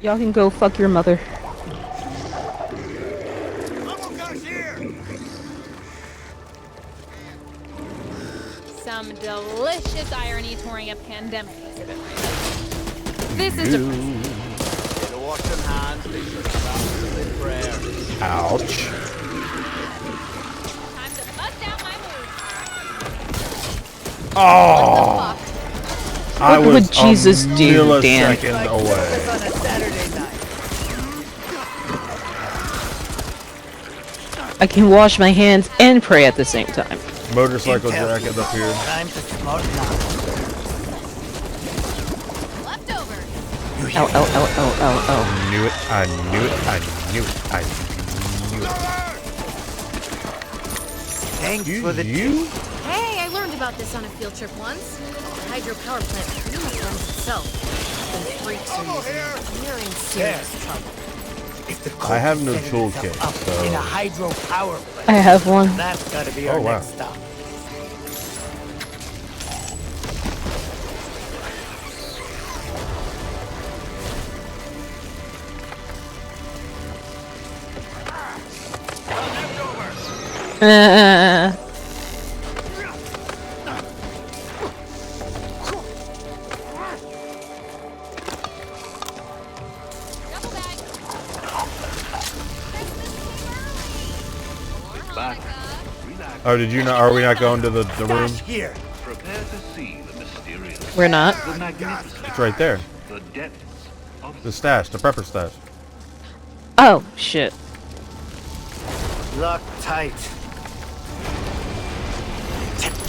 Y'all can go fuck your mother. Some delicious irony touring a pandemic exhibit. This is To wash them hands, they should have in prayer. Ouch. time to bust out my moves. Oh! I What was would Jesus a do, Dan? millisecond away. On a Saturday night. I can wash my hands and pray at the same time. Motorcycle jacket up here. Time to smoke now. Leftover. Ow, ow, ow, ow, ow, ow. Knew it. I knew it. I knew it. I knew it. Thanks for the You? Hey, I learned about this on a field trip once. The hydropower plant pretty much runs itself. The freaks are using it. We're in serious trouble. If the I have no setting toolkit, itself up so- in a hydropower plant. I have one. That's gotta be Oh, our wow. next stop. Uh, Double bag. Back. Oh, did you not? Are we not going to the room? Here. Prepare to see the mysterious, we're not. the magnificent, It's right there. the depths of The stash, the prepper stash. Oh, shit. Lock tight.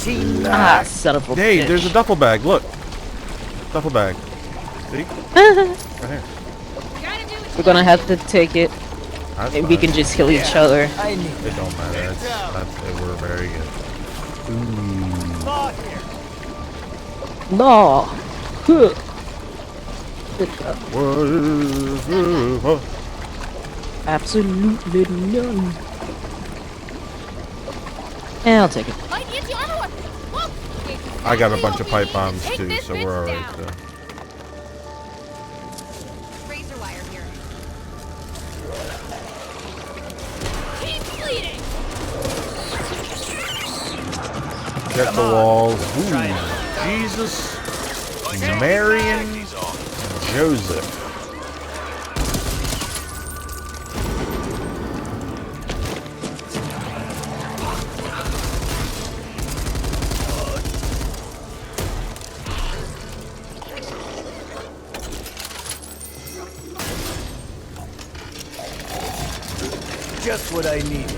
Team Ah, son of a Hey, bitch. there's a duffel bag. Look. Duffel bag. See? Right here. We're gonna have to take it, That's and we fine. can just kill each other. I need It don't matter. We're very good. law here. No. Huh. Absolutely none. Yeah, I'll take it. Light anti-armor weapon. Whoa. Okay, I got a bunch of pipe bombs Take too, this so bitch we're alright down. there. Razor wire here. Keep bleeding. Check the walls. Ooh, Jesus, Mary and Joseph. Just what I needed.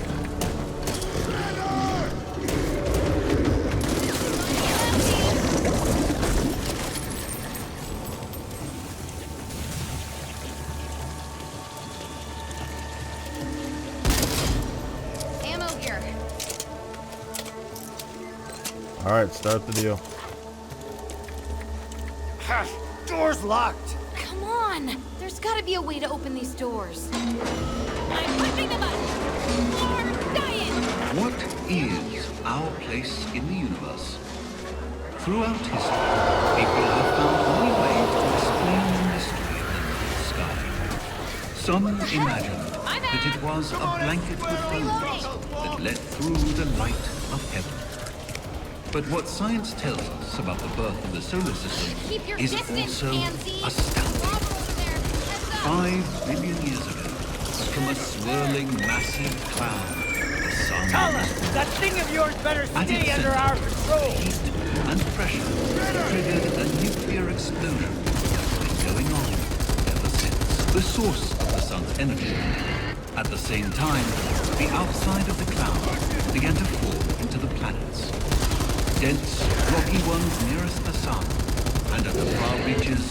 Ammo here. All right, start the deal. Door's locked. Come on. There's gotta be a way to open these doors. I'm pushing the button. Or dying. what is our place in the universe. Throughout history, people have found many ways to explain the mystery of the night sky. Some imagine that it was a blanket of gold that let through the light of heaven. But what science tells us about the birth of the solar system Keep your is distance, also pansy. astounding. Robber over there. Heads up. 5 billion years ago, from a swirling massive cloud, the sun Tala, was that thing of yours better At stay its under center, our control. heat and pressure triggered a nuclear explosion that's been going on ever since. The source of the sun's energy. At the same time, the outside of the cloud began to fall into the planets. Dense, rocky ones nearest the sun, and at the far reaches,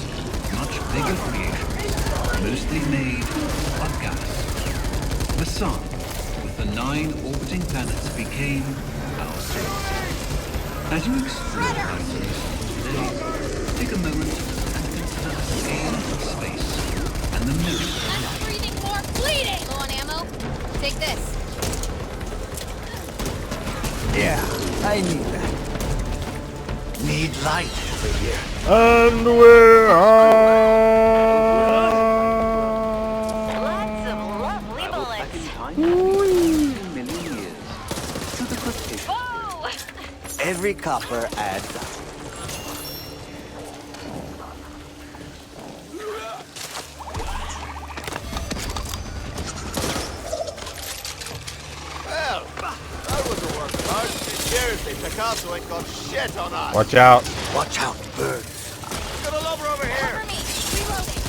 much bigger creations, mostly made of gas. The sun, with the 9 orbiting planets, became our source. As you explore our solar system today, take a moment and consider the scale of space and the mystery. Less breathing, more bleeding. Low on ammo? Take this. Yeah, I need that. Need light over here. And we're on. Every copper adds up. Well, that was a work of art. Seriously, Picasso ain't got shit on us. Watch out. Watch out, birds. Got a lover over here. Cover me. Reloading.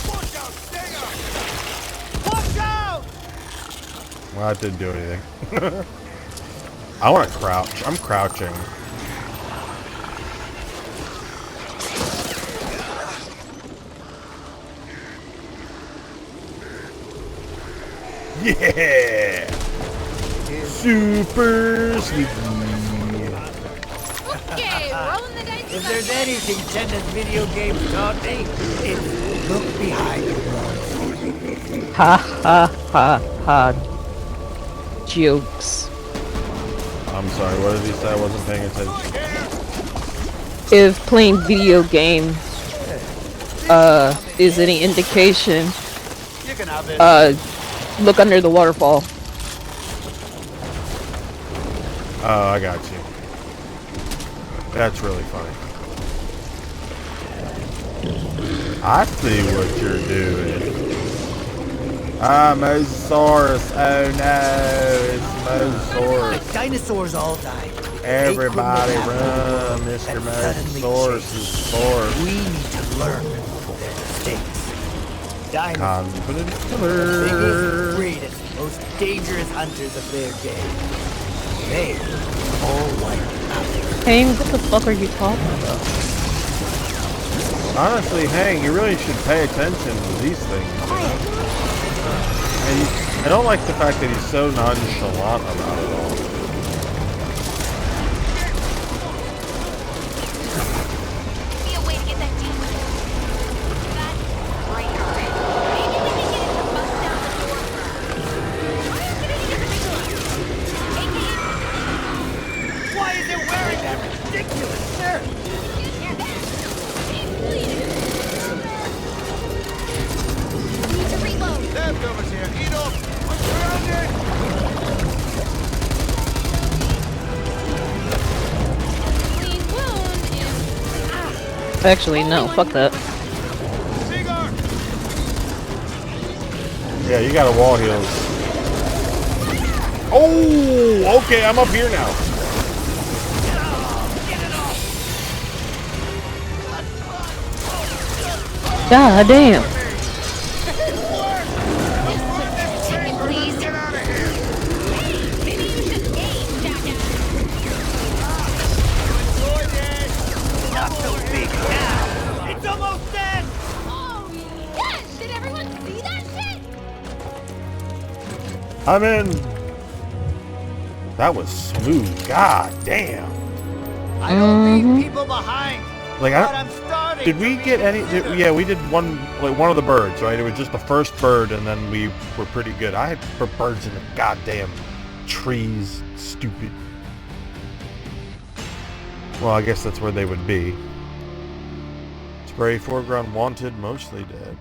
Watch out, Stinger. Watch out! Well, that didn't do anything. I want to crouch. I'm crouching. Yeah! Super sneaky. Okay, rolling the dice. If there's anything Tennis video games taught me, it's look behind the Ha ha ha ha. Jokes. I'm sorry, what did he say? I wasn't paying attention. If playing video game is any indication, You can have it. look under the waterfall. Oh, I got you. That's really funny. I see what you're doing. Ah, Mosasaurus. Oh no, it's Mosasaurus. dinosaurs all died. Everybody They couldn't run, adapt Mr. and suddenly Mosasaurus is forced. We need to learn from their mistakes. Dinosaurs, Confident biggest, killer. greatest, most dangerous hunters of their day. They all wiped out. Hey, what the fuck are you talking about? Honestly, Hank, you really should pay attention to these things. You know? And I don't like the fact that he's so nonchalant about it all. Be a way to get that deep. That's great. Maybe we can get it to bust down the door first. Why is it any different? Why is it wearing that ridiculous shirt? Need to reload. Leftovers here. Eat up. I'm surrounded. Clean wound is... Actually, no, fuck that. Cigar. Yeah, you got a wall heals. Oh, okay, I'm up here now. God damn. Chicken, please. Get out of here. Hey, maybe you should aim, jackass. Enjoy this. Not so big now. It's almost dead. Oh, yes! Did everyone see that shit? I'm in. That was smooth. God damn. I don't leave people behind. Like, But I'm starting. did we to get any? reconsider. Yeah, we did one of the birds, right? It was just the first bird, and then we were pretty good. I had put birds in the goddamn trees. Stupid. Well, I guess that's where they would be. Spray foreground wanted, mostly dead.